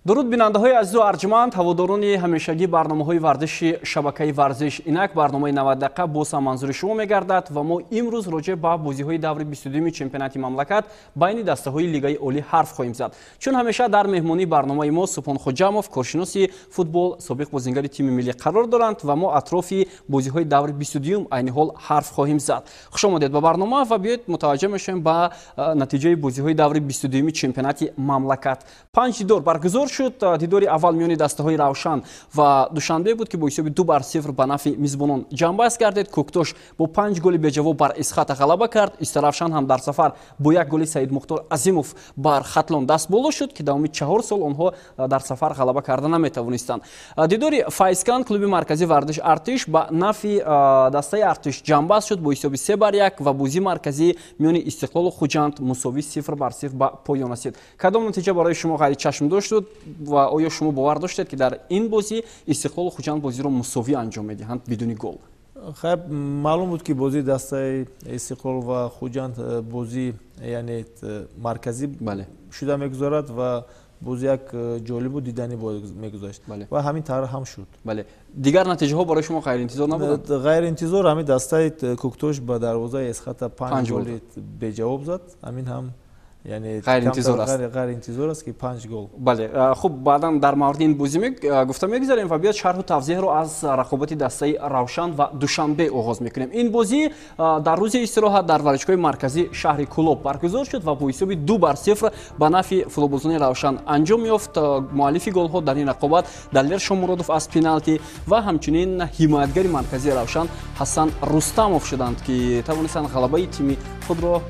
درود بیننده‌های عزیز و ارجمند، هواداران همیشگی برنامه‌های ورزشی شبکه ورزش، اینک برنامه 90 دقیقه با منظور شما می‌گردد و ما امروز راجع به بازی‌های دور 22 چمپیونات مملکت بین دسته‌های لیگ عالی حرف خواهیم زد. چون همیشه در مهمانی برنامه ما سپون خوجاموف، کارشناس فوتبال، سابق بازیگر تیم ملی قرار دارند و ما اطراف بازی‌های دور 22 عین حال حرف خواهیم زد. خوش آمدید به برنامه و بیایید متوجه بشیم به نتیجه بازی‌های دور 22 چمپیونات مملکت. 5 دور برگزار شد. دیداری اول میان دسته‌های روشن و دوشنبه بود که با حساب 2-0 به نفع میزبانان جنبش گردید. کوکتوش با 5 گل به جواب بر اسخات غلبه کرد. استرافشان هم در سفر با 1 گل سعید مختار عظیموف بر خطلان دست بالا شد که داومی 4 سال آنها در سفر غلبه کردن نمیتوانستند. دیداری فایسکان کلوب مرکزی ورزش ارتش با نفع دسته ارتش جنبش شد با حساب 3-1 و بازی مرکزی میان استقلال و خوجند مساوی 0-0 به پایان رسید. کدام نتیجه برای شما غیر چشم داشت و آیا شما باور داشتید که در این بازی استقلال و خوجند بازی را مساوی انجام میدهند بدون گل؟ خب معلوم بود که بازی دسته استقلال و خوجند بازی یعنی مرکزی شده میگذارد و بازی یک جالب و دیدنی میگذاشت و همین طرح هم شد. بله. دیگر نتیجه ها برای شما غیر انتظار نبود؟ غیر انتظار. همین دسته کوکتوش به دروازه اسخات 5 گل به جواب زد. همین هم یعنی غیر انتظار است. غیر انتظار است که 5 گل. بله. خب بعدا در مورد این بازی گفتم میگذاریم و بیاد شرح و توضیح رو از رقابت دسته روشن و دوشنبه آغاز میکنیم. این بازی در روز استراحت در ورزشگاه مرکزی شهر کلوب برگزار شد و با حساب 2-0 به نفع فوتبالبازان روشن انجام یافت. مؤلف گل ها در این رقابت دلیر شامورودوف از پنالتی و همچنین حمایتگر مرکزی روشن حسن رستموف شدند که توانستند غلبه تیم خود را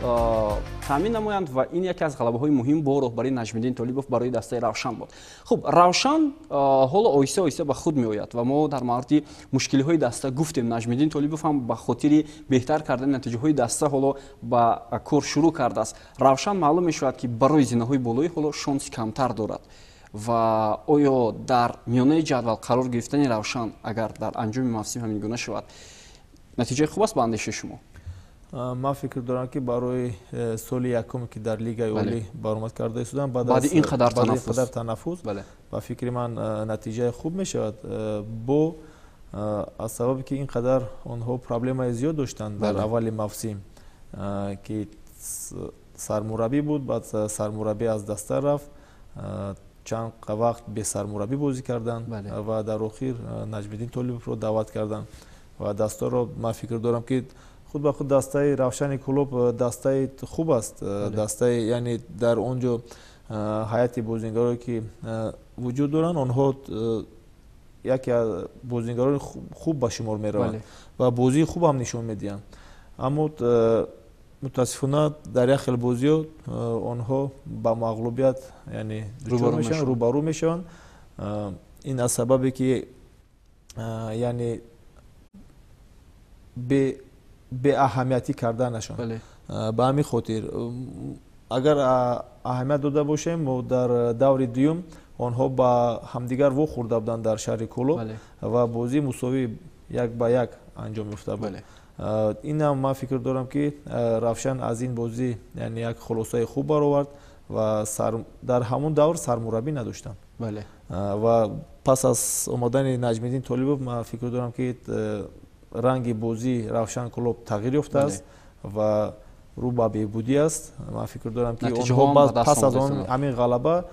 تامین نمایند و این یکی از غلبه‌های مهم با رهبری نجم‌الدین طالبوف برای دسته روشن بود. خب روشن حالا آیسته آیسته به خود میآید و ما در مورد مشکل‌های دسته گفتیم. نجم‌الدین طالبوف هم به خاطر بهتر کردن نتیجه‌های دسته حالا با کار شروع کرده است. روشن معلوم می‌شود که برای زینه‌های بالایی حالا شانس کمتر دارد و آیا در میانه جدول قرار گرفتن روشن اگر در انجام موسم همین گونه شود نتیجه خوب است به اندیشه شما؟ من فکر دارم که برای سال یکم که در لیگ عالی برآمد کرده شدن بعد این قدر تنفس با فکر من نتیجه خوب می شود با از سببی که این قدر آنها پرابلم زیاد داشتند در اول موسم که سرمربی بود، بعد سرمربی از دست رفت، چند وقت به سرمربی بازی کردند و در آخر نجم‌الدین طالبوف رو دعوت کردند و دسته رو من فکر دارم که خود به خود دسته روشن کلوب دسته خوب است. دسته یعنی در اونجا هیئت بازیگرایی که وجود دارن آنها یکی از بازیگران خوب به شمار میروند و بازی خوب هم نشون میدن. اما متاسفانه در یک خیلی بازی آنها با مغلوبیت یعنی روبرو میشن. این از سببی که یعنی به اهمیتی کردنشان به همین خاطر اگر اهمیت داده باشیم و در دور دوم آنها با همدیگر وو خورده بودند در شهر کلوب و بازی مساوی 1-1 انجام یافته بود. این هم من فکر دارم که روشن از این بازی یعنی یک خلاصه خوب برآورد و در همون دور سرمربی نداشتند و پس از آمدن نجم‌الدین طالبوف من فکر دارم که رنگ بازی روشن کلوب تغییر یافته است و رو به بهبودی است. من فکر دارم که آنها پس از آن همین غلبه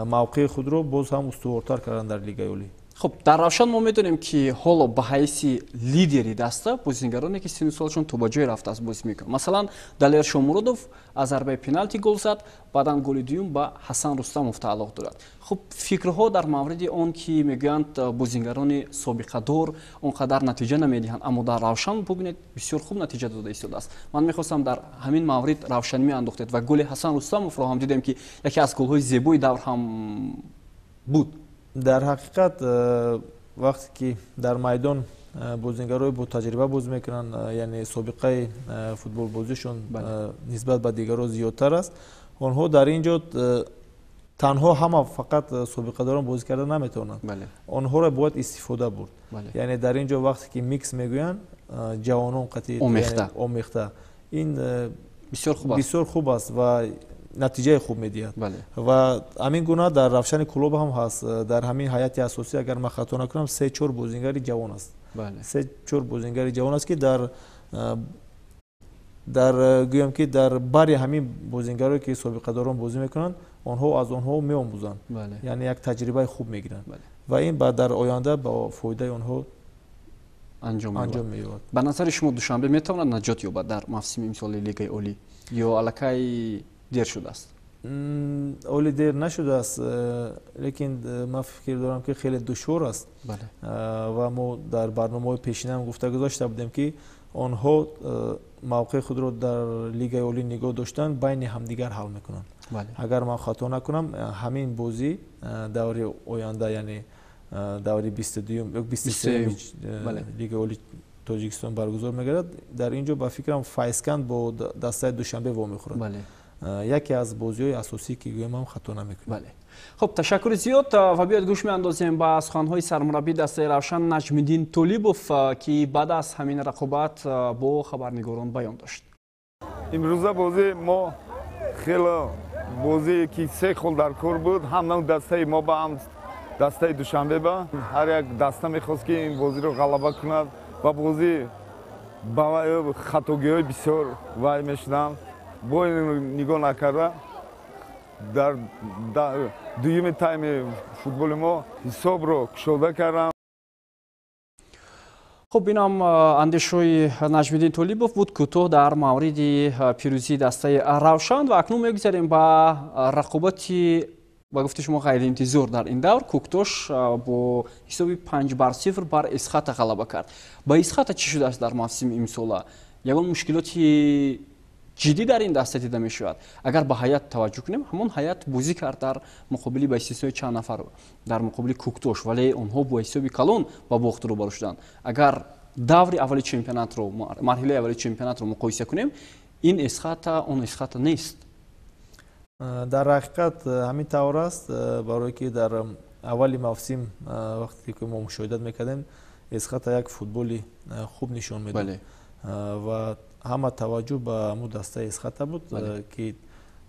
موقع خود رو باز هم استوارتر کردن در لیگ عالی. خب در روشن ما میدونیم که حالا به حیث لیدری دسته بازیگرانی که سن سالشون تو با جای رفته است بازی میکنن. مثلا دلیر شامورودوف از ضربه پنالتی گل زد، بعداً گل دوم با حسن رستموف تعلق دارد. خب فکرها در مورد آن که میگویند بازیگران سابقه دار اونقدر نتیجه نمیدهند اما در روشن ببینید بسیار خوب نتیجه داده ایستاده است. من میخواستم در همین مورد روشن میانداختید و گل حسن رستموف را هم دیدیم که یکی از گل‌های زیبای دور هم بود. در حقیقت وقتی که در میدان بازیگرای با تجربه بازی میکنن یعنی سابقه فوتبال بازیشون نسبت به دیگرها زیادتر است، آنها در اینجا تنها هم فقط سابقه داران بازی کردن نمیتونن. آنها را باید استفاده برد. یعنی در اینجا وقتی که میکس میگوین جوانان قطعی آمیخته این بسیار خوب است و натиҷаи хуб медиҳад ва ҳамин гуна дар равшани клуб ҳам ҳаст. Дар ҳамин ҳайати асосӣ агар ман хато накунам 3-4 бозингари ҷавон аст. 3-4 бозингари ҷавон аст ки дар гӯям ки дар бари ҳамин бозингаро ки собиқадорон бозӣ мекунанд, онҳо аз онҳо меомӯзанд, яъне як таҷрибаи хуб мегиранд ва ин дар оянда ба фоидаи онҳо анҷом меёбад. ба назари шумо душанбе метавонад наҷот ёбад дар мавсими имсоли лигаи олӣ ё аллакай дер шудааст? олӣ дер нашудааст, лекин ман фикр дорам ки хеле душвор аст ва мо дар барномаҳои пешина гуфта гузошта будем ки онҳо мавқеи худро дар лигаи олӣ нигоҳ доштан байни ҳамдигар ҳал мекунанд. Агар ман хато накунам, ҳамин бозӣ даври оянда, яъне даври 23 лигаи олӣ тоҷикистон баргузор мегардад. Дар ин ҷо ба фикрам Файсканд бо дастаи Душанбе вомехӯрад. яке аз бозиҳои асосӣ ки гӯям хато намекунад. خب تشکر زیاد و بیاید گوش می‌اندازیم با سخن‌های سرمربی دسته روشن نجم‌الدین طلیبوف که بعد از همین رقابت با خبرنگاران بیان داشت. امروز بازی ما خیلی بازی که سه خل در کار بود، هم دسته ما با هم دسته دوشنبه با هر یک دسته می‌خواست که این بازی رو غلبه کند و بازی با خطاگی‌های بسیار وای می‌شدم. با این نگاه نکرده در دویم تایم فوتبال ما حساب رو کشوده کردم. خب اینم اندیشوی نجم‌الدین طلیبوف بود کوتاه در مورد پیروزی دسته روشن و اکنون میگذاریم با رقابتی با گفته شما غیر انتظار در این دور. کوکتوش با حساب 5-0 بر اسخات غلبه کرد. با اسخات چی شده است در موسم امسال؟ یگان مشکلاتی جدی در این دسته دیده می شود. اگر به هیئت توجه کنیم، همون هیئت بازی کرد در مقابل با استثنای چند نفر در مقابل کوکتوش، ولی اونها با حساب کلان با باخت رو برو شدند. اگر دور اولی چمپیونات رو مرحله اولی چمپیونات رو مقایسه کنیم، این اسخات اون اسخات نیست. در حقیقت همین طور است، برای که در اولی موسم وقتی که ما مشاهدت میکردیم اسخات یک فوتبالی خوب نشون میداد و همه توجه به همون دسته اسخات بود که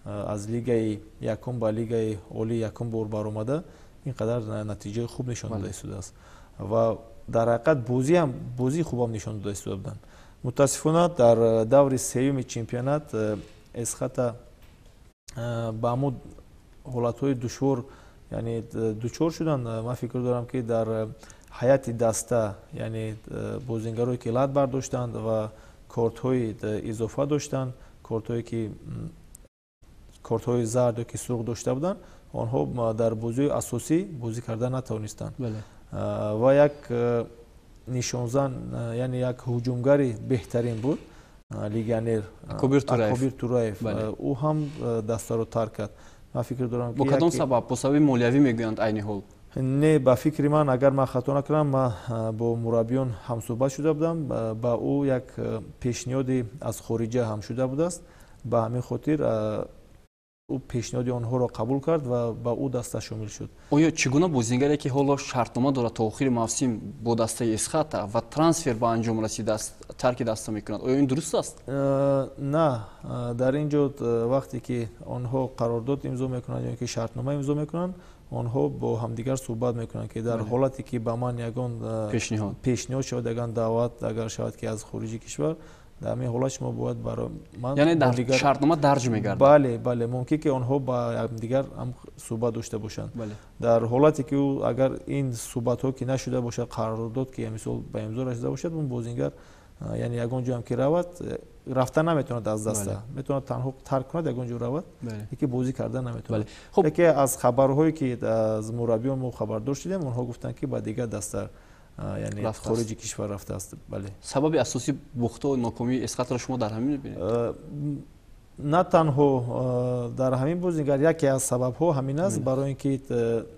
از لیگ یکم به لیگ اولی یکم بار برآمده اینقدر نتیجه خوب نشان داده شده است و در حقیقت بازی خوب هم نشان داده شده بودند. متاسفانه در دور سوم چمپیونات اسخات با همون حالت‌های دشوار یعنی دچار شدند. من فکر دارم که در حیات دسته یعنی بازیگرایی که لات برداشتند و کارت‌های اضافه داشتند، کارت‌هایی که کارت‌های زرد که سرخ داشته بودند، آنها در بازی اساسی بازی کردن نتوانستند. و یک نشانزن یعنی یک هجومگری بهترین بود، لیگانر کبیر تورایف، او هم دسته رو ترک کرد. من فکر دارم با کدام سبب؟ با سبب مالیوی میگویند عین حال. نه، با فکر من اگر من خطا نکنم من با مربیان هم صحبت شده بودم، با او یک پیشنهادی از خارجه هم شده بود است، به همین خاطر او پیشنهاد آنها را قبول کرد و با او دسته شامل شد. آیا چگونه بازیگری که حالا شرطنامه دارد تا آخر موسم با دسته اسخات و ترانسفر به انجام رسیده است ترک دسته میکند، آیا این درست است؟ نه، در اینجا وقتی که آنها قرارداد امضا میکنند یا که شرطنامه امضا میکنند، آنها با همدیگر صحبت میکنند که در حالتی که به من یگان پیشنهاد شود، یگان دعوت اگر شود که از خارج کشور، در همین حالت شما باید برای من یعنی در شرطنامه درج میگردد. بله ممکن که آنها با همدیگر هم صحبت داشته باشند. در حالتی که اگر این صحبت ها که نشده باشد، قرارداد که مثلا به امضا رسیده باشد، اون بازیگر یعنی یگان جا هم که رود رفتن نمیتوند از دسته، میتوند تنها ترک کند یگان جا رود، یکی بازی کردن نمیتوند. خب یکی از خبرهایی که از مربیان ما خبردار شدیم، اونها گفتن که با دیگر دسته یعنی خارج کشور رفته است. بله. سبب اساسی باخت و ناکامی اسخات را شما در همین می‌بینید؟ نه تنها در همین بازیگر، یکی از سبب‌ها همین است، برای اینکه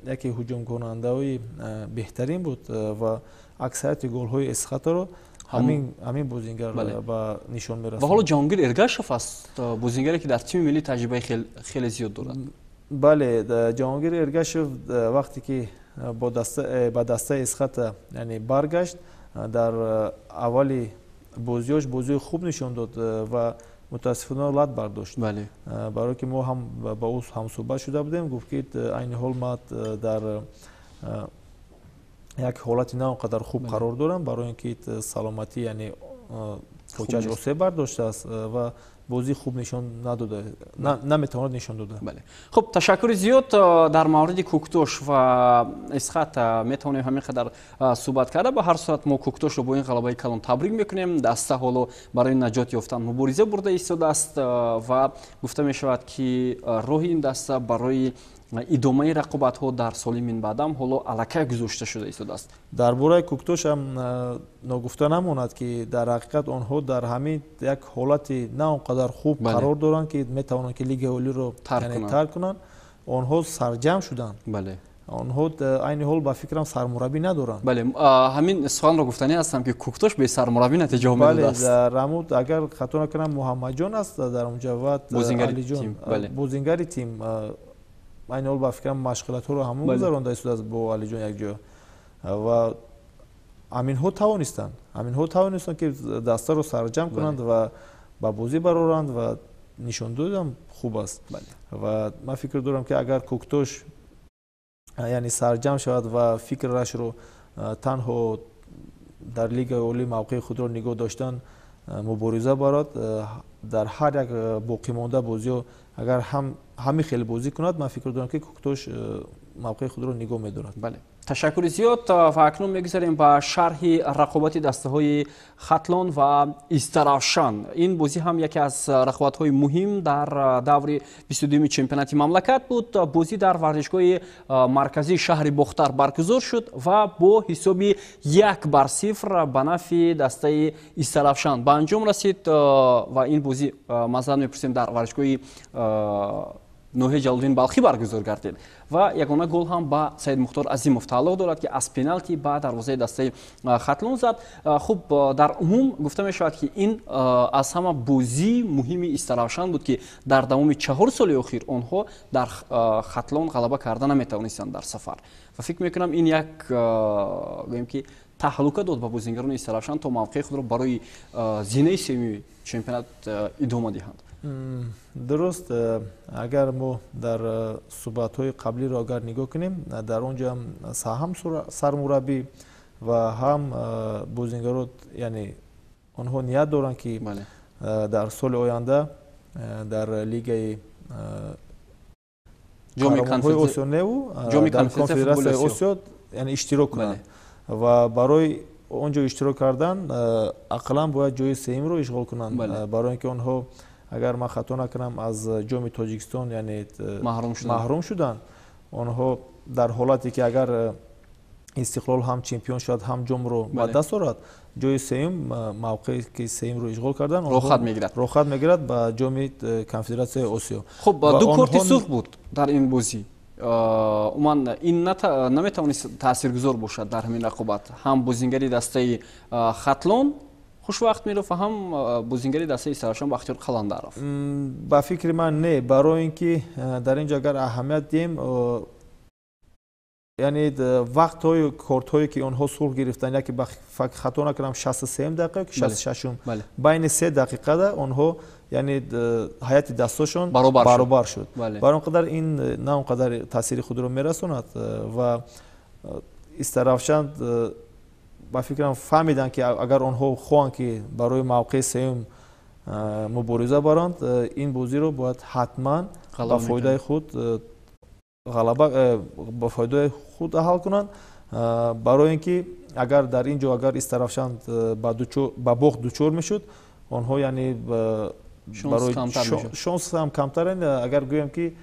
یکی هجوم کننده بهترین بود و اکثریت گل‌های اسخات رو همین بازیگر با نشان می‌رساند. و حالا جهانگیر ارگاشف است بازیگری که در تیم ملی تجربه خیلی زیاد دارد. بله، جهانگیر ارگاشف وقتی که با دسته اسخات یعنی برگشت، در اولی بازی خوب نشان داد و متاسفانه لات برداشت. بله. برای که ما هم با او هم صحبت شده بودیم، گفت که این حال ما در یک حالتی نه اونقدر خوب قرار دارم برای اینکه سلامتی یعنی پوچش آسیب برداشته است و بازی خوب نشان نداده، نمیتواند نشان داده. بله. خب تشکر زیاد. در مورد کوکتوش و اسخط میتونیم همین قدر صحبت کرده. به هر صورت ما کوکتوش رو با این غلبه کلان تبریک میکنیم. دسته حالا برای نجات یافتن مبارزه برده ایستاده است و گفته می شود که راه این دسته برای ادامه رقابت ها در سال من بعدم حالا الکه گذاشته شده ایستاده است. درباره کوکتوش هم نگفته نماند که در حقیقت آنها در همین یک حالت نه اونقدر خوب قرار دارند که میتوانند که لیگ اولی رو ترک کنند. آنها سرجم شدند. بله. آنها این حال با فکرم سرمربی ندارند. بله. همین سوال رو گفتنی هستم که کوکتوش به سرمربی نتیجه آمده است. بله. رمود اگر خطا نکنم محمد جان است در اونجا و علی جان بازیگر تیم این حال با فکرم مشغلات رو همون گذرانده است با علی جان یک جا و امین ها توانستند که دسته رو سرجم کنند و با بازی برارند و نشان دادم خوب است. و من فکر دارم که اگر کوکتوش یعنی سرجم شود و فکرش رو تنها در لیگ اولی موقع خود رو نگاه داشتن مبارزه برات در هر یک باقی مانده بازی اگر همین خیلی بازی کند من فکر دارم که کوکتوش موقع خود رو نگاه می‌دارد. بله. تشکر زیاد. و اکنون میگذاریم به شرح رقابت دسته های ختلان و استرافشان. این بازی هم یکی از رقابت های مهم در دور 22 چمپیونات مملکت بود. بازی در ورزشگاه مرکزی شهر بختر برگزار شد و با حساب 1-0 به نفع دسته استرافشان به انجام رسید و این بازی مثلا میپرسیم در ورزشگاه نوح جلالدین بلخی برگزار گردید و یگانه گل هم با سید مختار عظیمов تعلق دارد که از پنالتی با دروازه دسته ختلان زد. خب در عموم گفته می شود که این از همه بازی مهمی استرافشان بود که در تمام 4 سال اخیر آنها در ختلان غلبه کرده نمیتوانستند در سفر و فکر میکنم این یک گویم که تهلکه داد به بازیگران استرافشان تا موقع خود را برای زینه سوم چمپیونات ادامه دهند. درست. اگر ما در صحبت‌های قبلی را اگر نگاه کنیم در اونجا هم سرمربی و هم بازیگران یعنی آنها نیت دارند که در سال آینده در لیگ جام کنفدراسیون آسیا یعنی اشتراک کنند و برای اونجا اشتراک کردن اقلا باید جای سوم رو اشغال کنند برای اینکه آنها اگر من خطا نکنم از جام تاجیکستان یعنی محروم شدن. آنها در حالتی که اگر استقلال هم چمپیون شد هم جام رو با دست آورد جای سوم موقعی که سوم رو اشغال کردن روخت میگیرد با جام کنفدراسیون آسیا. خب دو کارت سرخ بود در این بازی. عموما این نمیتونست تاثیرگذار باشد در همین رقابت. هم بازیگری دسته ختلان خوش وقت میرفت هم بازیگری دسته استرافشان با اختیار قلنده رفت. با فکر من نه، برای اینکه در اینجا اگر اهمیت دیم یعنی وقت های کارت هایی که آنها سرخ گرفتن یکی فقط خطا نکنم 63 دقیقه که 66 بین 3 دقیقه ده آنها یعنی حیات دستاشون برابر شد. برای اونقدر این نه اونقدر تاثیر خود رو میرسوند و استرافشان با فکرم فهمیدن که اگر آنها خواهند که برای موقع سوم مبارزه برند این بازی رو باید حتما با فایده خود غلبه با فایده خود حل کنند. برای اینکه اگر در اینجا اگر استرافشان با باخت دچار میشد آنها یعنی برای شانس هم کمتر اگر گویم که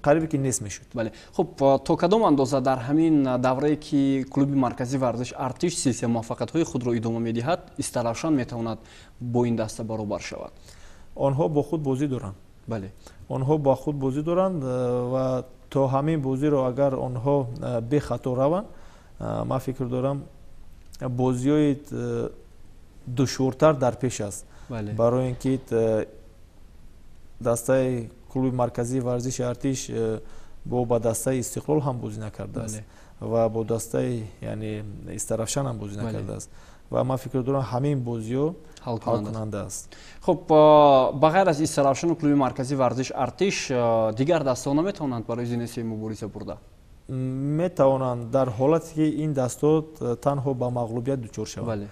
قریبی که نیست میشد. بله. خب تا کدام اندازه در همین دوره‌ای که کلوب مرکزی ورزش ارتش سیسی موفقیت‌های خود را ادامه می‌دهد استرافشان میتواند با این دسته برابر شود؟ آنها با خود بازی دارند. بله. آنها با خود بازی دارند و تا همین بازی را اگر آنها به خطا روند من فکر دارم بازی‌های دشوارتر در پیش است. بله. برای اینکه دسته کلوب مرکزی ورزش ارتش با دسته استقلال هم بازی نکرده است و با دسته یعنی استرافشان هم بازی نکرده است و من فکر دارم همین بازیو حل کننده است. خب بغیر از استرافشن کلوب مرکزی ورزش ارتش دیگر دستا نمیتونند برای زینسی مبارزه برده؟ میتوانند در حالتی که این دستا تنها با مغلوبیت دچار شوند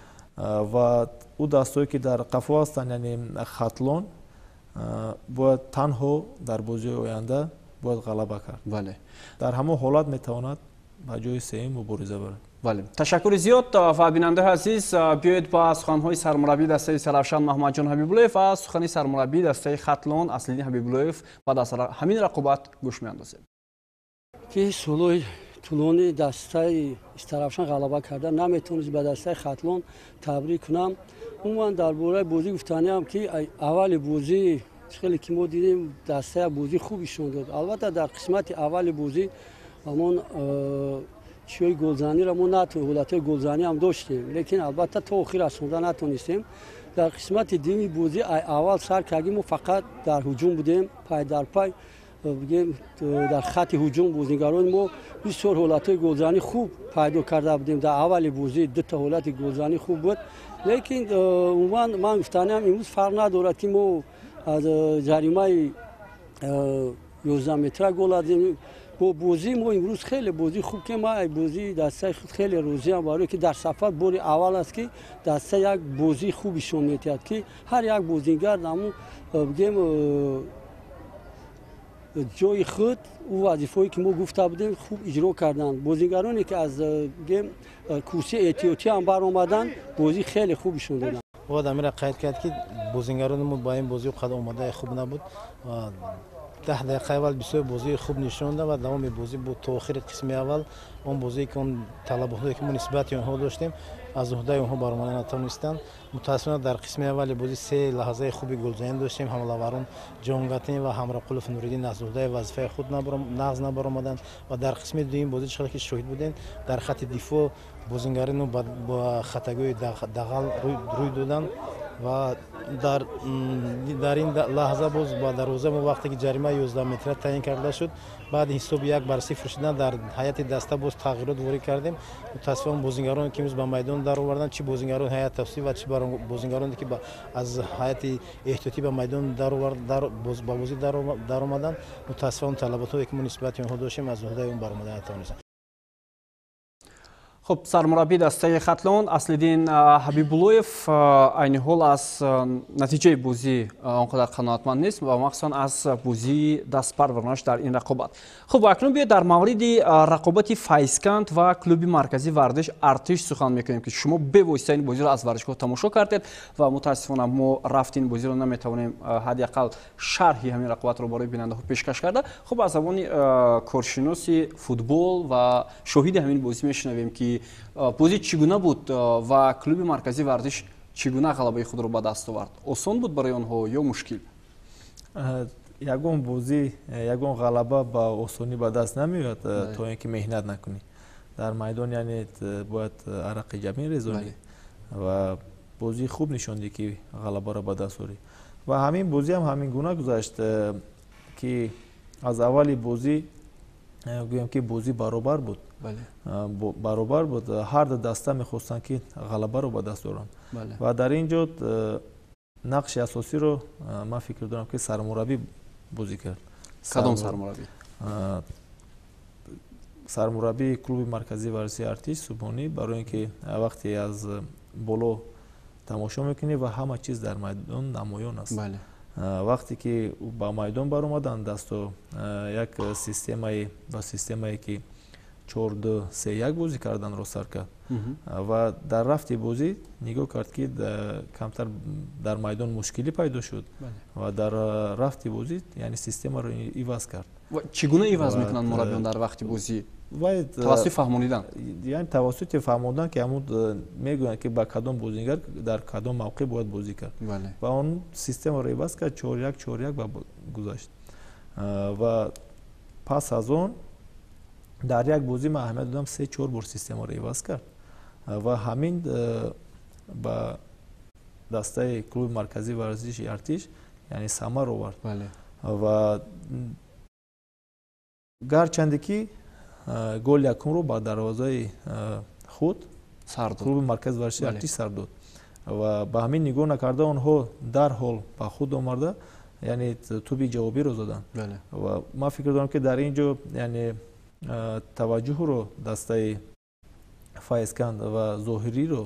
و او دستایی که در قفا هستند یعنی خطلون باید تنها در بازی آینده باید غلبه کرد. بله. در همه حالت میتواند به جای سوم مبارزه برد. بله. تشکر زیاد و بیننده عزیز بیایید با سخنهای سرمربی دسته سرافشان محمد جان حبیب‌الله و سخن سرمربی دسته خطلون اصلین حبیب‌الله بعد از همین رقابت گوش می‌اندازیم. که سولوی طولانی دسته سرافشان غلبه کرده نمیتونست به دسته خطلون تبریک کنم. عموما درباره بازی گفتنیم که اول بازی خیلی که ما دیدیم دسته بازی خوبیشون داد. البته در قسمت اول بازی همون چیای گلزنی را ما نتونستیم، حالت گلزنی هم داشتیم لیکن البته تا آخر رسوندن نتونستیم. در قسمت دیمی بازی اول سر کردیم ما فقط در هجوم بودیم پای در پای بگیم در خط هجوم بازیگران ما بسیار حالت گلزنی خوب پیدا کرده بودیم. در اول بازی دو تا حالت گلزنی خوب بود لیکن عموما من گفتنم امروز فرق ندارد که ما از جریمه 11 متر گل زدیم. با بازی ما امروز خیلی بازی خوب که ما بازی دسته خیلی روزی هم برای که در سفر بار اول است که دسته یک بازی خوبی شون میتید که هر یک بازیگر نمو بگیم جای خود او وظیفه‌ای که ما گفته بودیم خوب اجرا کردن. بازیگرانی که از بگیم کورسی احتیاطی هم بر اومدن بازی خیلی خوبشون دادن. باید امیر قید کرد که بازیگران ما با این بازی قد اومده خوب نبود. 10 دقیقه اول بسیار بازی خوب نشون داد و دوام بازی بود تا آخر قسم اول اون بازی که اون طلباتی که ما نسبت اونها داشتیم از عهده اونها برآمدن نتونستند. متأسفانه در قسم اول بازی 3 لحظه خوبی گلزنی داشتیم. حمله‌وران جانگاتین و همراه قلف نوریدین از عهده وظیفه خود نقض نبرآمدند و در قسم دوم بازی چقدر که شاهد بودین در خط دفاع بازیگران با خطاگوی دغل روی دادن و در این لحظه باز با دروازه ما وقتی که جریمه 11 متر تعیین کرده شد بعد حساب 1-0 شدن در هیئت دسته باز تغییرات وارد کردیم. متأسفانه بازیگران که به میدان در آوردن چه بازیگران هیئت تفسیر و چه بازیگران که از هیئت احتیاطی به میدان در آورد با بازی در اومدن متأسفانه طلباتی که ما نسبت اونها داشتیم از عهده اون برآمدن نتونستند. خب سرمربی دسته خطلون اصلدین حبیب‌الله عین حال از نتیجه بازی آنقدر قناعتمند نیست و مخصوصا از بازی دست پرورانش در این رقابت. خب اکنون بیا در مورد رقابت فایسکند و کلوب مرکزی ورزش ارتش سخن میکنیم که شما به واسطه این بازی را از ورزشگاه تماشا کردید و متاسفانه ما رفتین بازی را نمیتوانیم حداقل شرحی همین رقابت رو برای بیننده ها پیشکش کرده. خب از زبان کارشناسی فوتبال و شاهد همین بازی میشنویم که بازی چگونه بود و کلوب مرکزی ورزش چگونه غلبه خود را به دست آورد؟ آسان بود برای آنها یا مشکل؟ یگون بازی یگون غلبه با آسانی به دست نمیاد تا اینکه مهنت نکنی در میدان، یعنی باید عرق جمعی ریزانی و بازی خوب نشوندی که غلبه را به دست آوری و همین بازی هم همین گونه گذشت که از اولی بازی گویم که بازی برابر بود. برابر بود، هر دو دسته میخواستن که غلبه رو به دست آورن و در اینجا نقش اساسی رو من فکر دارم که سرمربی بازی کرد. کدام سرمربی؟ سرمربی کلوب مرکزی ورزشی ارتش سوبانی، برای اینکه وقتی از بالا تماشا میکنی و همه چیز در میدان نمایان است. وقتی که با میدان برآمدن دستو یک سیستمی که 4-2-3-1 بازی کردن رو سر کرد و در رفت بازی نگاه کرد که کمتر در میدان مشکلی پیدا شد و در رفت بازی یعنی سیستم رو ایواز کرد. و چگونه ایواز میکنن مربیان در وقت بازی؟ توسط فهموندن، یعنی توسط فهموندن که همون میگوین که با کدام بازیگر در کدام موقع باید بازی کرد و اون سیستم رو ایواز کرد 4-1-4-1 و گذاشت و پس از اون در یک بازی من اهمیت دادم 3-4 بار سیستم رو ایواز کرد و همین با دسته کلوب مرکزی ورزش ارتش یعنی ثمر آورد و گرچند که گل یکم رو با دروازه خود клуби маркази варзиши артиш сар дод ва ба ҳамин нигоҳ накарда онҳо дарҳол ба худ омада яъне туби ҷавобиро зоданд ва ман фикр дорам ки дар ин ҷо яъне таваҷҷӯҳро дастаи файзканд ва зоҳириро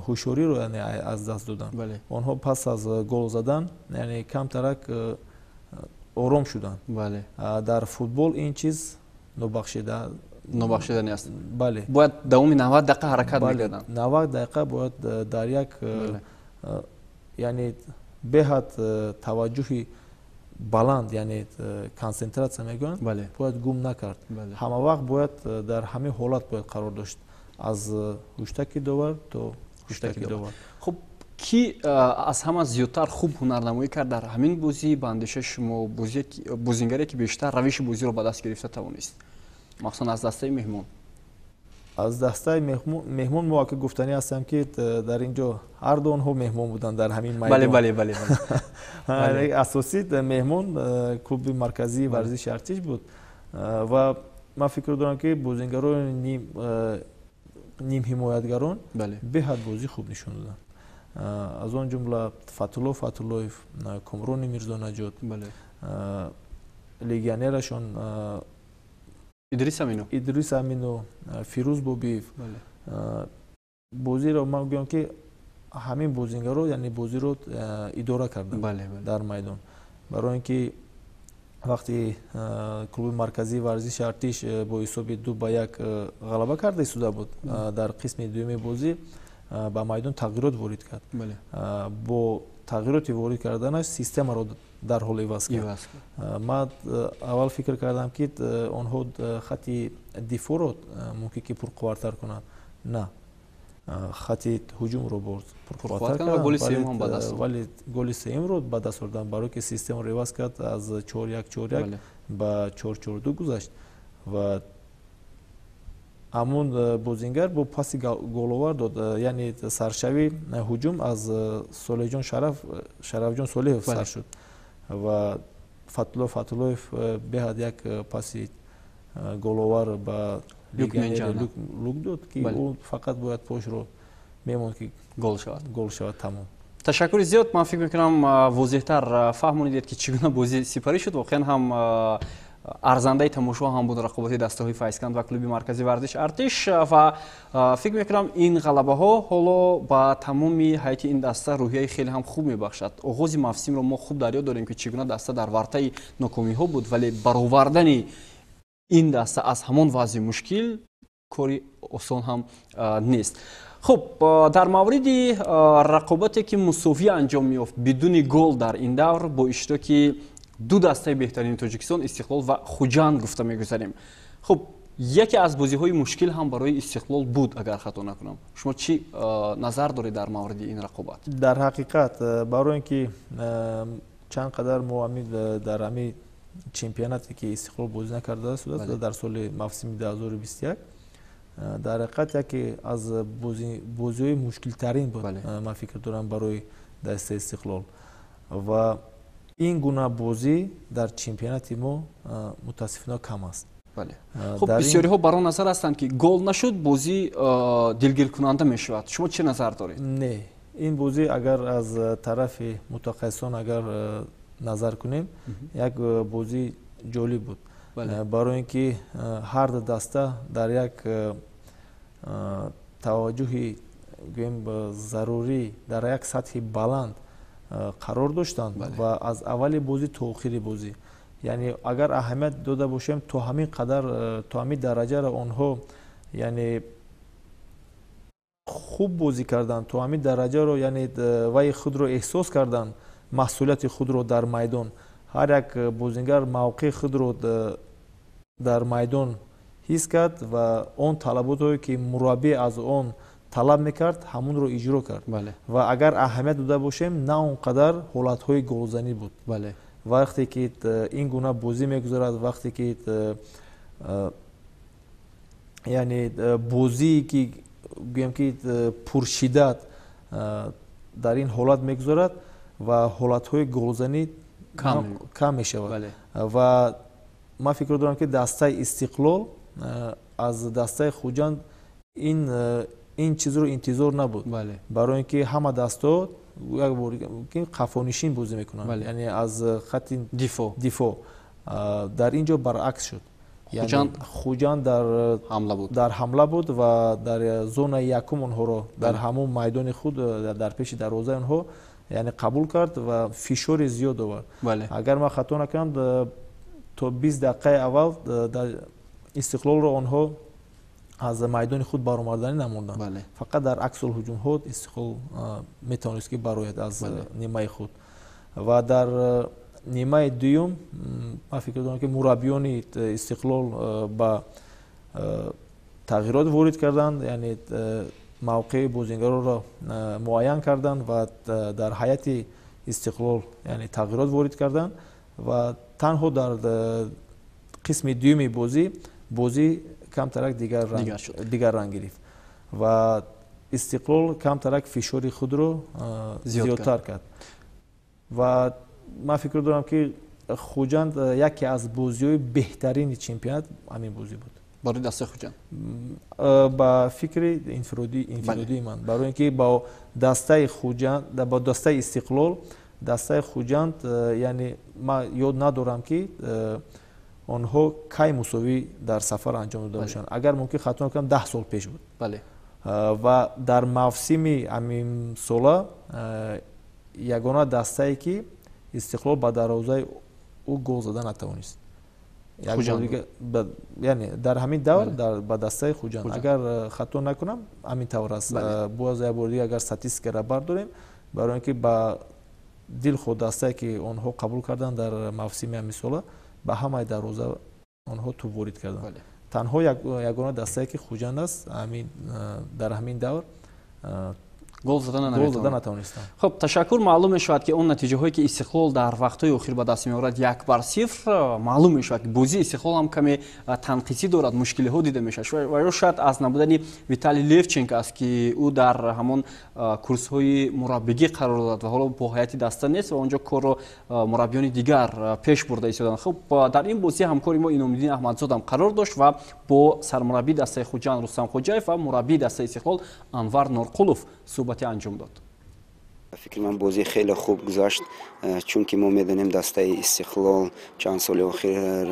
ҳушёриро яъне аз даст доданд онҳо пас аз гол задан яъне камтарак ором шуданд дар футбол ин чиз нобахшидани аст бале бояд давоми 90 дақиқа ҳаракат мекарданд 90 дақиқа бояд дар як яъне беҳад таваҷҷӯҳи баланд яъне консентратсия мегӯянд бояд гум накард ҳама вақт бояд дар ҳамин ҳолат бояд қарор дошт аз ҳуштаки довар то ҳуштаки довар хуб ки аз ҳама зиёдтар хуб ҳунарнамоӣ кард дар ҳамин бозӣ ба андешаи шумо бозингаре ки бештар равиши бозиро ба даст гирифта тавонист махсусан аз дастаи меҳмон аз дастаи меҳмон мо ака гуфтанӣ ҳастам ки дар ин ҷо ҳарду онҳо меҳмон буданд дар ҳамин майдон асосӣ меҳмон клуби марказии варзиши артиш буд ва ман фикр дорам ки бозингарони нимҳимоятгарон беҳад бозӣ хуб нишон доданд аз он ҷумла фатулло фатуллоев комрони мирзонаҷот легионерашон идрис амину фирӯз бобиев бозиро ман гӯям ки ҳамин бозингаро яъне бозиро идора карданд дар майдон барои ин ки вақти клуби марказии варзиши артиш бо ҳисоби 2-1 ғалаба карда истода буд дар қисми дуюми бозӣ ба майдон тағйирот ворид кард бо тағйироти ворид карданаш системаро дарҳол иваз кард ман аввал фикр кардам ки онҳо хати дифоъро мумкин ки пурқувваттар кунанд на хати ҳуҷумро пурқувваттар карданд вале голи сеюмро ба даст орданд барое ки системаро иваз кард аз 4-1-4-1 ба 4-4-2 гузашт ва ҳамун бозингар бо паси головар дод яъне саршави ҳуҷум аз шарафҷон солеҳов сар шуд ва фатулло фатуллоев беҳад як паси головар ба лук дод ки ӯ фақат бояд пошро мемонд ки гол шавад тамом ташаккури зиёд ман фикр мекунам возеҳтар фаҳмонидед ки чӣ гуна бозӣ сипарӣ шуд воқеан ҳам арзандаи тамошо ҳам буд рақобати дастаҳои файзканд ва клуби марказии варзиши артиш ва фикр мекунам ин ғалабаҳо ҳоло ба тамоми ҳайати ин даста рӯҳияи хеле ҳам хуб мебахшад оғози мавсимро мо хуб дар ёд дорем ки чӣ гуна даста дар вартаи нокомиҳо буд вале баровардани ин даста аз ҳамон вазъи мушкил кори осон ҳам нест хуб дар мавриди рақобате ки мусовӣ анҷом меёфт бидуни гол дар ин давр бо иштироки ду дастаи беҳтарини тоҷикистон истиқлол ва хуҷанд гуфта мегузарем хуб яке аз бозиҳои мушкил ҳам барои истиқлол буд агар хато накунам шумо чӣ назар доред дар мавриди ин рақобат дар ҳақиқат барои ин ки чанд қадар мо дар ҳамин чемпионате ки истиқлол бозӣ накардааст дар соли мавсими 2021 дар ҳақиқат яке аз бозиҳои мушкилтарин буд ман фикр дорам барои дастаи истиқлол ва ин гуна бозӣ дар чемпионати мо мутаассифона кам аст хуб бисёриҳо бар он назар ҳастанд ки гол нашуд бозӣ дилгиркунанда мешавад шумо чӣ назар доред не ин бозӣ агар аз тарафи мутахассисон агар назар кунем як бозӣ ҷолиб буд барои ин ки ҳар даста дар як таваҷҷӯҳи гӯем зарурӣ дар як сатҳи баланд қарор доштанд ва аз аввали бозӣ то охири бозӣ яъне агар аҳамият дода бошем то ҳамин қадар то ҳамин дараҷаро онҳо яъне хуб бозӣ карданд то ҳамин дараҷаро яъне ваи худро эҳсос карданд маҳсулияти худро дар майдон ҳар як бозингар мавқеи худро дар майдон ҳис кард ва он талаботое ки мураббӣ аз он талаб мекард ҳамонро иҷро кард ва агар аҳамият дода бошем на он қадар ҳолатҳои голзанӣ буд вақте ки ин гуна бозӣ мегузарад вақте ки яъне бозии ки гӯем ки пуршиддат дар ин ҳолат мегузарад ва ҳолатҳои голзанӣ кам мешавад ва ман фикр дорам ки дастаи истиқлол аз дастаи хуҷанд ин ин чизро интизор набуд, барои ин ки ҳама даста як бор қафонишин бозӣ мекунанд, яъне аз хатти дифо. дар ин ҷо баръакс шуд. хуҷанд дар ҳамла буд ва дар зонаи якум онҳоро дар ҳамон майдони худ дар пеши дарвозаи онҳо яъне қабул кард ва фишори зиёд овард. Агар ман хато накунам, то 20 дақиқаи аввал истиқлолро онҳо аз майдони худ баромаданӣ намуданд. Фақат дар аксулҳуҷумҳо истиқлол метавонист ки барояд аз нимаи худ. Ва дар нимаи дуюм ман фикр дорам ки мураббиёни истиқлол ба тағйирот ворид карданд, яъне мавқеи бозингаронро муайян карданд ва дар ҳайати истиқлол яъне тағйирот ворид карданд ва танҳо дар қисми дуюми бозӣ камтарак дигар ранг гирифт ва истиқлол камтарак фишори худро зиёдтар кард. Ва ман фикр дорам ки хуҷанд яке аз бозиҳои беҳтарини чемпионат ҳамин бозӣ буд. барои дастаи хуҷанд ба фикри инфиродии ман, барои ин ки ба дастаи истиқлол, дастаи хуҷанд, яъне ман ёд надорам ки онҳо кай мусовӣ дар сафар анҷом дода бошанд. Агар мумкин хато накунам 10 сол пеш буд. Ва дар мавсими ҳамин сола ягона дастае ки истиқлол ба дарвозаи ӯ гол зада натавонист. Яъне дар ҳамин давр ба дастаи хуҷанд. Агар хато накунам ҳамин тавр аст. Боз як бор дигар агар статистикаро бардорем, барои ин ки ба дилхоҳ дастае ки онҳо қабул карданд дар мавсими ҳамин сола, ба ҳамаи дарвоза онҳо тӯб ворид карданд. Танҳо ягона дастае ки хуҷанд аст дар ҳамин давр гол зада натавонистанд. Хуб, ташаккур. Маълум мешавад ки он натиҷаҳое ки истиқлол дар вақтҳои охир ба даст меорад 1-0, маълум мешавад ки бозии истиқлол ҳам каме танқисӣ дорад, мушкилиҳо дида мешавад. Ва ё шояд аз набудани Виталий Левченко аст ки ӯ дар ҳамон курсҳои мураббигӣ қарор дорад ва ҳоло бо ҳайати даста нест ва онҷо корро мураббиёни дигар пеш бурда истоданд. Хуб, дар ин бозӣ ҳамкори мо Иномиддин Аҳмадзод ҳам қарор дошт ва бо сармураббии дастаи хуҷанд Рустам Хоҷаев ва мураббии дастаи истиқлол Анвар Норқулов суҳбати анҷом дод. فکر من بازی خیلی خوب گذشت، چون که ما میدونیم دسته استقلال چند سال اخیر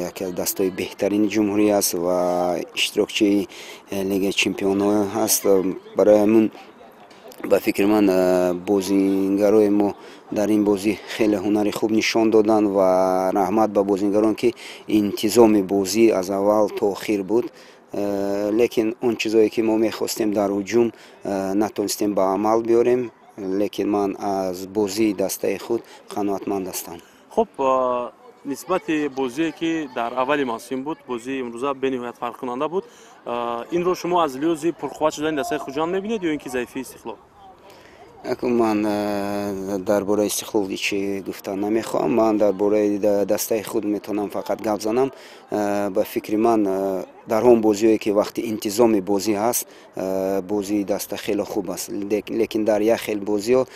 یکی از دستای بهترین جمهوری است و اشتراکچی لیگ چمپیون‌ها هست. برای همون به فکر من بازیگرای ما در این بازی خیلی هنری خوب نشان دادن و رحمت به بازیگران که انتظام بازی از اول تا آخر بود. لیکن اون چیزایی که ما میخواستیم در هجوم نتونستیم به عمل بیاریم. لیکن من از بازی دسته خود قناعتمند هستم. خب نسبت بازی که در اول موسم بود، بازی امروزه به نهایت فرق کننده بود. این رو شما از لحاظ پرقوت شدن دسته خوجان میبینید یا اینکه ضعیفی استقلال؟ من درباره استقلال چی گفتن نمیخوام. من درباره دسته خود میتونم فقط گپ زنم. به فکر من در اون بازیایی که وقتی انتظام بازی هست، بازی دسته خیلی خوب است. لیکن در یک خیلی بازی‌ها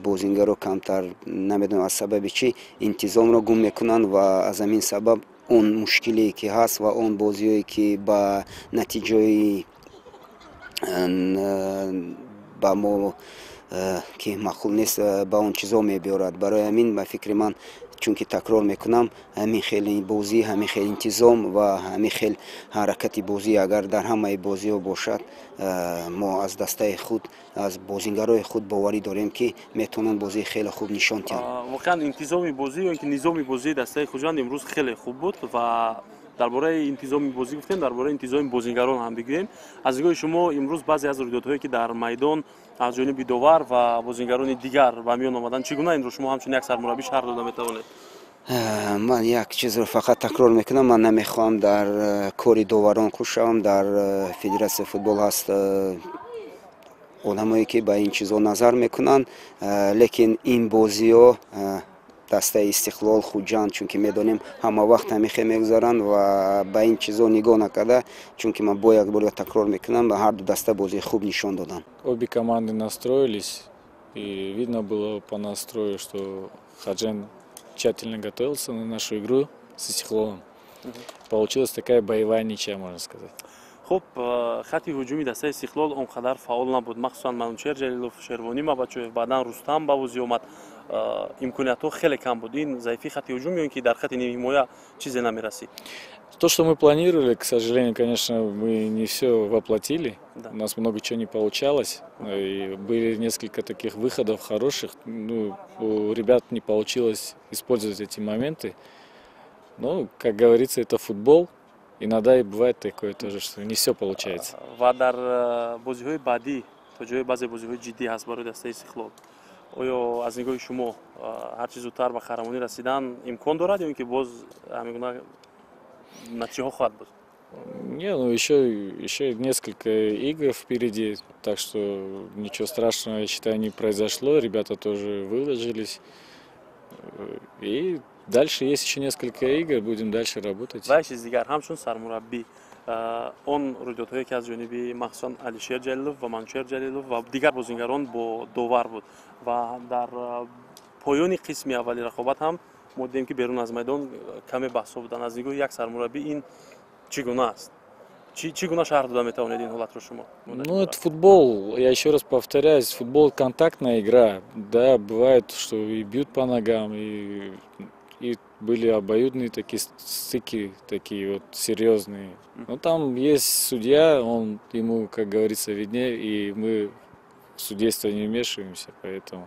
بازیگرا کمتر نمیدونم از سبب چی انتظام را گم میکنن و از همین سبب اون مشکلی که هست و اون بازیایی که با نتیجه با ما که معقول نیست با اون چیزا میبیارد. برای همین به فکر من چون که تکرار میکنم همین خیلی بازی، همین خیلی انتظام و همین خیلی حرکت بازی اگر در همه بازی ها باشد، ما از دسته خود از بازیگرای خود باوری داریم که میتونن بازی خیلی خوب نشان دهند. واقعا انتظام بازی و اینکه نظام بازی دسته خوجند امروز خیلی خوب بود و درباره انتظام بازی گفتیم، درباره انتظام بازیگران هم بگیم. از نگاه شما امروز بعضی از رویدادهایی که در میدان از جانب داور و بازیگران دیگر به میان آمدن چگونه این رو شما همچون یک سرمربی شرح داده میتوانید؟ من یک چیز رو فقط تکرار میکنم. من نمیخوام در کاری داوران خوشم. در فدراسیون فوتبال هست آدمایی که به این چیزا نظر میکنن، لیکن این بازی ها دسته استقلال خوجند چون که میدونیم همه وقت همیشه میگذارن و به این چیزا نگاه نکرده، چون که من با یک بار تکرار میکنم به هر دو دسته بازی خوب نشان دادن. Обе команды настроились, и видно было по настрою, что Хаджан тщательно готовился на нашу игру с Истиклолом. Получилась такая боевая ничья, можно сказать. خب خط هجومی دسته استقلال اونقدر فعال نبود، مخصوصا منوچهر جلیلوف، شروانی ماباچوف، بعدا رستم با بازی اومد. امکانیات‌ها خیلی کم بود. این ضعفی خط هجومی اون که در خط نیمه حمایه چیزی نمی‌رسید. То, что мы планировали, к сожалению, конечно, мы не все воплотили. Да. У нас много чего не получалось. И были несколько таких выходов хороших. Ну, у ребят не получилось использовать эти моменты. Но, как говорится, это футбол. Иногда и бывает такое тоже, что не все получается. و در بازی‌های بعدی تا جای بعضی بازی‌های جدی هست برای دسته استقلال. آیا از نگاه شما هر چیز زودتر به قهرمانی رسیدن امکان دارد یا اینکه باز همینگونه نتیجه خواهد بود؟ Не, ну еще несколько игр впереди, так что ничего страшного, я считаю, не произошло. Ребята тоже выложились. И дальше есть еще несколько игр, будем дальше работать. و چیز دیگر همچون سرمربی اون رویدادهایی که از جانب مخصوصا علیشیر جلیلوف و منوچهر جلیلوف و دیگر بازیگران با داور بود و در پایان قسم اولی رقابت هم ما دیدیم که بیرون از میدان کمی بحث بودن. از نگاه یک سرمربی این چگونه است؟ چگونه شرح داده میتوانید این حالت رو شما؟ Ну, это футбол, я еще раз повторяюсь, футбол контактная игра. Да, бывает, что и бьют по ногам, и были обоюдные такие стыки, такие вот серьезные. Но там есть судья, он ему, как говорится, виднее, и мы в судейство не вмешиваемся, поэтому,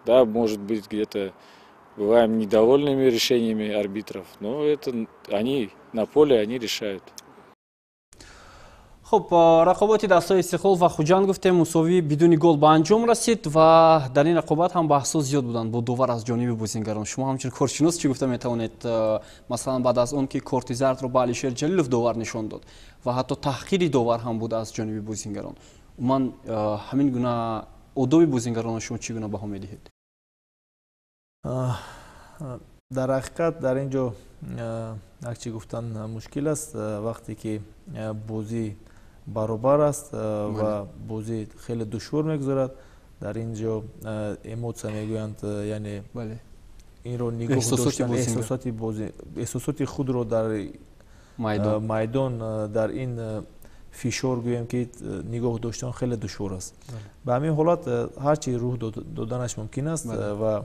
да, может быть, где-то бываем недовольными решениями арбитров, но это они на поле, они решают. خب رقابت دستای استقلال و خوجند گفتیم مساوی بدون گل به انجام رسید و در این رقابت هم بحث‌ها زیاد بودند با داور از جانب بازیگران. شما همچون کارشناس چی گفته میتوانید مثلا بعد از اون که کارت زرد رو به علیشیر جلیلوف داور نشان داد و حتی تحقیر داور هم بود از جانب بازیگران، من همین گونه ادای بازیگران شما چی گونه بها میدهید؟ در حقیقت در اینجا چی گفتن مشکل است وقتی که بازی برابر است و بازی خیلی دشوار میگذارد. در اینجا ایموتسا میگویند، یعنی این رو نگاه داشتن احساسات خود رو در میدان در این فشار گویم که نگاه داشتن خیلی دشوار است. به همین حالت هرچی روح دادنش ممکن است و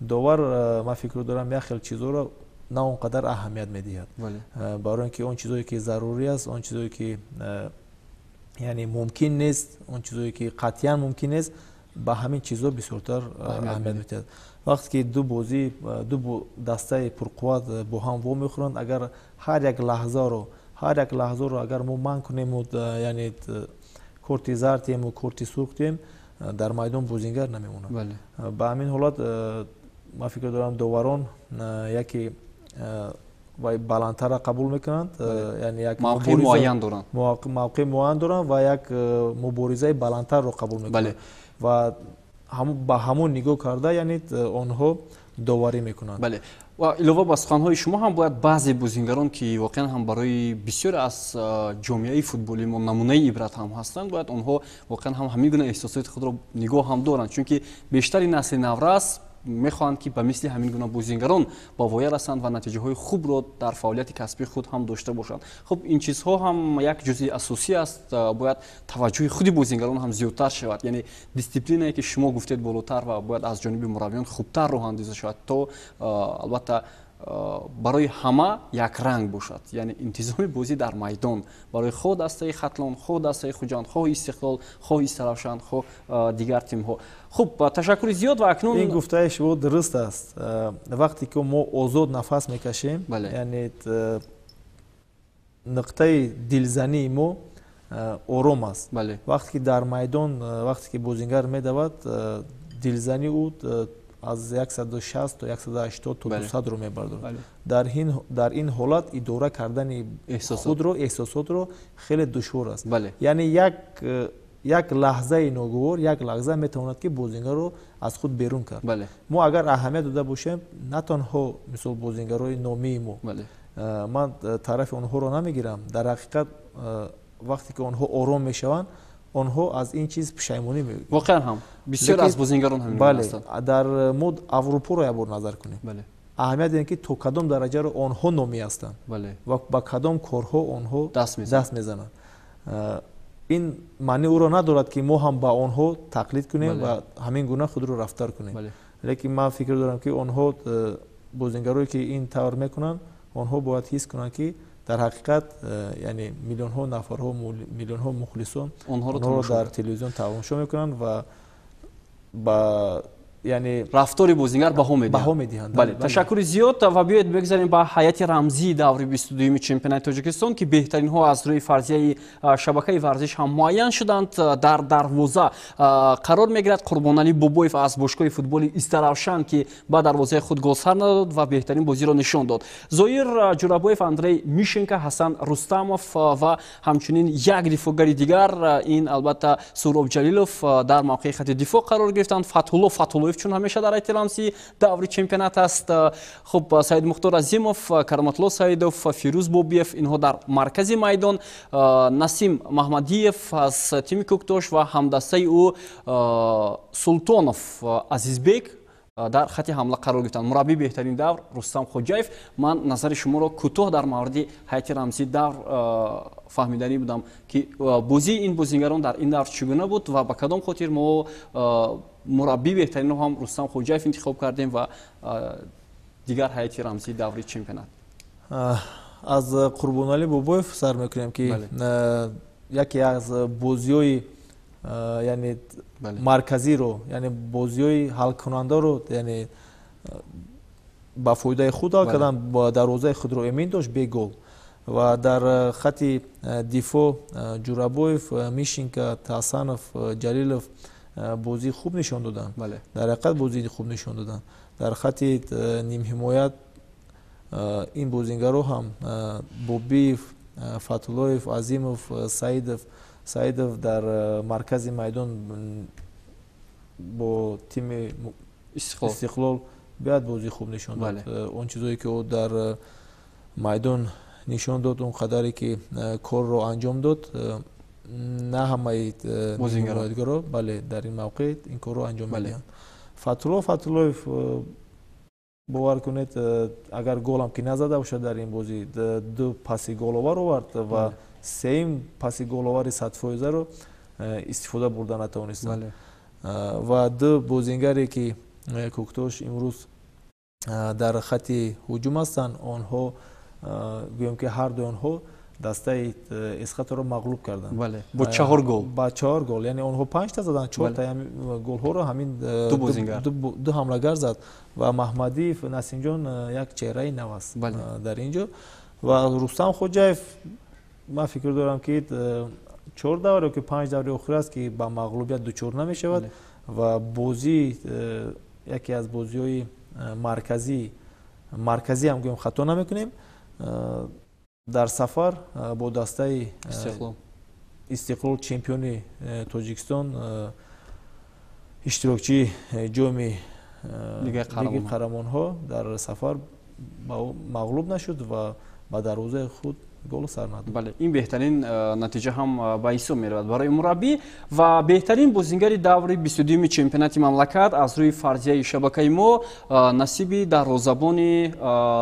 داور ما فکر دارم یک خیلی چیزا رو نه اونقدر اهمیت میدهد، برای اینکه اون چیزایی که ضروری است، اون چیزایی که یعنی ممکن نیست، اون چیزایی که قطعا ممکن نیست، به همین چیزا بسیارتر اهمیت میدهد. وقتی که دو دسته پرقوت با هم وا میخورند، اگر هر یک لحظه رو اگر ما منع کنیم، یعنی کارت زرد تیم و کارت سرخ تیم، در میدان بازیگر نمیمونه. به همین حالت ما فکر دارم داوران یکی بالاتر قبول میکنند، یعنی یک موقع معین دارند و یک مبارزه بالاتر رو قبول میکنند و با همون نگاه کرده یعنی آنها داوری میکنند. بله. و علاوه بر سخنهای شما هم باید بعضی بازیگران که واقعا هم برای بسیار از جامعه فوتبالی ما نمونه عبرت هم هستند، باید آنها واقعا هم همین گونه احساسات خود را نگاه هم دارند، چون که بیشتر نسل نورس میخواهند که به مثل همین گونه بازیگران با وای رسند و نتیجه های خوب را در فعالیت کسبی خود هم داشته باشند. خب این چیزها هم یک جزئی اساسی است، باید توجه خود بازیگران هم زیادتر شود، یعنی دیسیپلینی که شما گفتید بالاتر و باید از جانب مربیان خوبتر راه اندازی شود تا البته برای همه یک رنگ باشد، یعنی انتظام بازی در میدان برای خود دسته خطلان، خود دسته خوجند، خود استقلال، خود استرافشان، خود دیگر تیم ها. خب تشکر زیاد و اکنون این گفته شما درست است. وقتی که ما آزاد نفس میکشیم، یعنی نقطه دلزنی ما آرام است. وقتی که در میدان وقتی که بازیگر میدود، دلزنی او از 160 تا 180 تا 200 رو میبردارد. در این حالت اداره کردن خود رو، احساسات رو خیلی دشوار است. یعنی یک لحظه ناگوار، یک لحظه میتواند که بازیگر رو از خود بیرون کرد. ما اگر اهمیت داده باشیم، نه تنها مثل بازیگرای نامی ما، من طرف اونها رو نمیگیرم، در حقیقت وقتی که اونها آرام میشوند، آنها از این چیز پشیمانی میگیرند. واقعا هم بسیار از بازیگران همین هستند. در مود اروپا رو یه نظر کنیم، اهمیت اینه که تو کدام درجه رو آنها نامی هستند و با کدام کارها آنها دست میزنند. این معنی او را ندارد که ما هم با آنها تقلید کنیم و همین گونه خود رو رفتار کنیم. لیکن من فکر دارم که آنها بازیگرایی که این طور میکنن آنها باید حس کنن که در حقیقت یعنی میلیون ها نفرها میلیون ها مخلصان آنها رو در تلویزیون تماشا میکنن و با یعنی رفتار بازیگر بها میدهند. بله تشکر زیاد و بیایید بگذاریم با حیات رمزی دور 22 چمپیونات تاجیکستان که بهترین ها از روی فرضیه شبکه ورزش هم معین شدند. در دروازه قرار میگیرد قربانعلی بوبویف از باشگاه فوتبال استراوشن که با دروازه خود گل سر نداد و بهترین بازی را نشان داد. زویر جورابویف، اندری میشنکا، حسن رستموف و همچنین یک دفاعگر دیگر، این البته سوراب جلیلوف در موقع خط دفاع قرار گرفتند. فتح‌الله چون همیشه در احترامسی دور چمپیونات است. خب سید مختار عظیموف، کرامت الله سیدوف، فیروز بوبیف اینها در مرکز میدان، نسیم محمدیف از تیم کوکتوش و همدسته او سلطانوف عزیزبек در خط حمله قرار گرفتند. مربی بهترین دور رستم خوجایف. من نظر شما را کوتاه در مورد هیئت رمزی دور فهمیدنی بودم که بازی این بازیگران در این دور چگونه بود و به کدام خاطر ما مربی بهترین رو هم رستم خوجایف انتخاب کردیم و دیگر هیئت رمزی دوری چمپیونات. از قربانعلی بوبویف سر میکنیم که یکی از بازی‌های یعنی مرکزی رو یعنی بازی‌های حل کننده رو یعنی با فایده خود کردن، با دروازه خود رو امین داشت به گل و در خط دفاع جورابویف، میشینکا، تحسنوف، جلیلوف بازی خوب نشان دادن. در حقیقت بازی خوب نشان دادن. در خط نیم حمایت این بازیگرها هم بوبیف، فتح‌الله عظیموف، سعیدوف در مرکز میدان با تیم استقلال بیاد بازی خوب نشان داد. اون چیزایی که او در میدان نشان داد، اون قدری که کار رو انجام داد، نه همه بازیگرها بله در این موقع این کار رو انجام میدن. فتح‌الله باور کنید اگر گل هم که نزده باشد در این بازی، دو پاسی گل آور آورد و سیم پاسی گل آور 100% رو استفاده بردن نتوانستند. و دو بازیگری که کوکتوش امروز در خط هجوم هستند، آنها گویم که هر دو آنها دسته اسقاط رو مغلوب کردند با 4 گل. با 4 گل یعنی آنها 5 تا زدن، 4 تا گل ها رو همین دو حمله‌گر زد و محمدی نسیم جان یک چهره نو است در اینجا. و رستم خوجایف من فکر دارم که 4 دوره که 5 دوره اخیر است که با مغلوبیت دچار نمی‌شود و بازی یکی از بازی‌های مرکزی هم گویم خطا نمی‌کنیم. در سفر با دسته استقلال چمپیون تاجیکستان اشتراکچی جام لیگ قهرمان‌ها در سفر مغلوب نشد و با دروازه خود گل سر نداد. بله این بهترین نتیجه هم به حساب میرود برای مربی و بهترین بازیگر دور 22 چمپیونات مملکت از روی فرضیه شبکه ما نصیب دروازه‌بان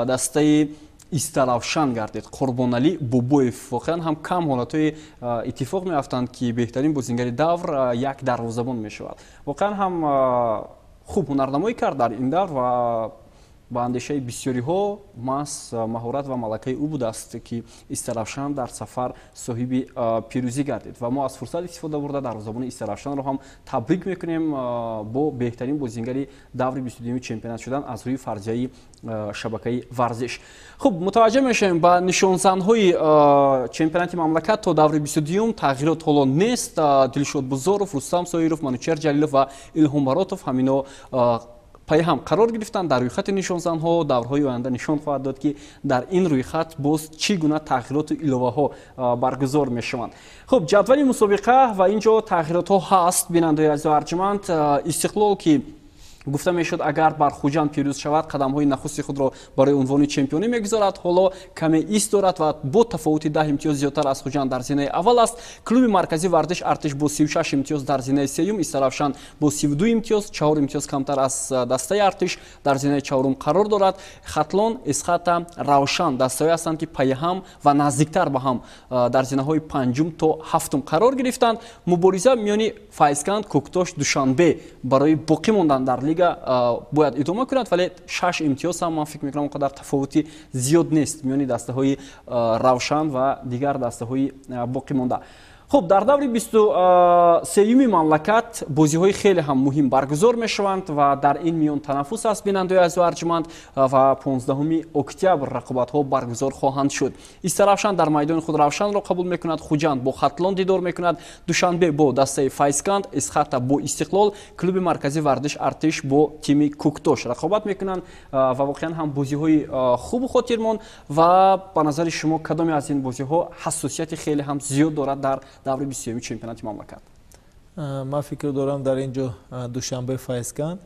دسته استراوشن گردید. قربانعلی بوبویف. واقعا هم کم حالت‌های اتفاق میافتند که بهترین بازیگر دور یک دروازه‌بان میشود. واقعا هم خوب هنرنمایی کرد در این دور و با اندیشه بسیاری ها مهارت و ملکه او بوده است که استراوشن در سفر صاحب پیروزی گردید و ما از فرصت استفاده برده دروازه‌بان استراوشن رو هم تبریک میکنیم با بهترین بازیگر دور 22 چمپیونات شدن از روی فرضیه شبکه ورزش. خب متوجه میشیم با نشانزن‌های چمپیونات مملکت تا دور 22 تغییرات حالا نیست. دلشاد بزرگوف، رستم سایروف، منوچهر جلیلوف و الهام براتوف همینا پای هم قرار گرفتن در روی خط نشانزن‌ها. دورهای آینده نشان خواهد داد که در این روی خط باز چگونه تغییرات و الهه ها برگزار میشوند. خب جدول مسابقه و اینجا تغییرات ها هست. بیننده عزیز و ارجمند، استقلال که гуфта мешуд агар бар Хуҷанд пирӯз шавад қадамҳои нахусти худро барои унвони чемпионӣ мегузорад. ҳоло каме ист дорад ва бо тафовути 10 имтиёз зиёдтар аз Хуҷанд дар зинаи аввал аст. клуби марказӣ Варзиш Артиш бо 36 имтиёз дар зинаи сеюм, Истаравшан бо 32 имтиёз, 4 имтиёз камтар аз дастаи Артиш дар зинаи чаҳорум қарор дорад. Хатлон, Исхата, Равшан дастаҳое ҳастанд ки паяҳам ва наздиктар ба ҳам дар зинаҳои 5 то 7 қарор гирифтанд. мубориза миёни Файзканд, Куктош, Душанбе барои боқӣ мондан дар лига бояд идома кунад, вале 6 имтиёз ҳам ман фикр мекунам он қадар тафовути зиёд нест миёни дастаҳои Равшан ва дигар дастаҳои боқӣ монда. خب در دور 23 مملکت بازی‌های خیلی هم مهم برگزار می‌شوند و در این میان تنفس است بینندگان عزیز و ارجمند و 15 اکتبر رقابت‌ها برگزار خواهند شد. استرافشان در میدان خود روشن را قبول می‌کند، خوجند با خطلان دیدار می‌کند، دوشنبه با دسته فایزکند، اسخاتا با استقلال، کلوب مرکزی ورزش ارتش با تیم کوکتوش رقابت می‌کنند و واقعا هم بازی‌های خوب و خاطرمان و به نظر شما کدام از این بازی‌ها حساسیت خیلی هم زیاد دارد در دور 23 چمپیونات مملکت؟ من فکر دارم در اینجا دوشنبه فایزکند،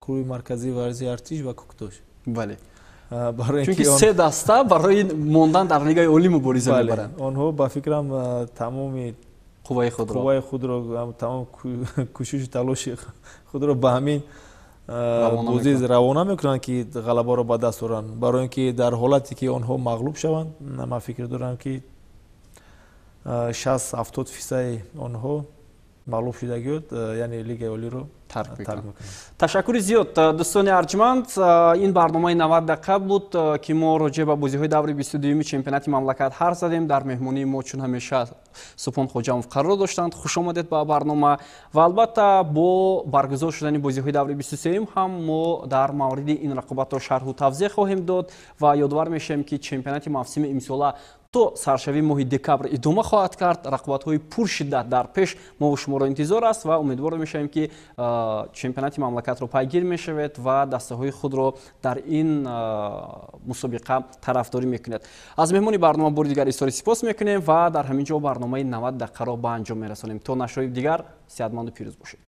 کلوب مرکزی ورزشی ارتش و کوکتوش. بله. برای چون که سه دسته برای موندن در لیگ عالی مبارزه می‌برند. آنها با فکرم تمام قوای خود را تمام کوشش تلاش خود را به همین بازی روانه میکنند که غلبه را به دست آورند. برای اینکه در حالتی که آنها مغلوب شوند، من فکر دارم که 60-70% آنها مغلوب شدگی‌اند، یعنی لیگ عالی رو ترک میکنند. تشکر زیاد دوستان ارجمند. این برنامه 90 دقیقه بود که ما راجع به بازی‌های دور 22 چمپیونات مملکت حرف زدیم. در مهمانی ما چون همیشه سپون خوجامov قرار داشتند. خوش آمدید به برنامه و البته با برگزار شدن بازی‌های دور 23 هم ما در مورد این رقابت‌ها شرح و توضیح خواهیم داد و یادآور میشیم که چمپیونات موسم امسال تو سرشوی ماه دکبر ادامه خواهد کرد. رقابت‌های پرشدت در پیش ما و شما را انتظار است و امیدوار میشیم که چمپیونات مملکت رو پیگیر میشوید و دسته‌های خود را در این مسابقه طرفداری میکنید. از مهمانی برنامه بار دیگر استوری سپاس میکنیم و در همین جا برنامه 90 دقیقه را به انجام میرسانیم. تا نشریه دیگر صحتمند و پیروز باشید.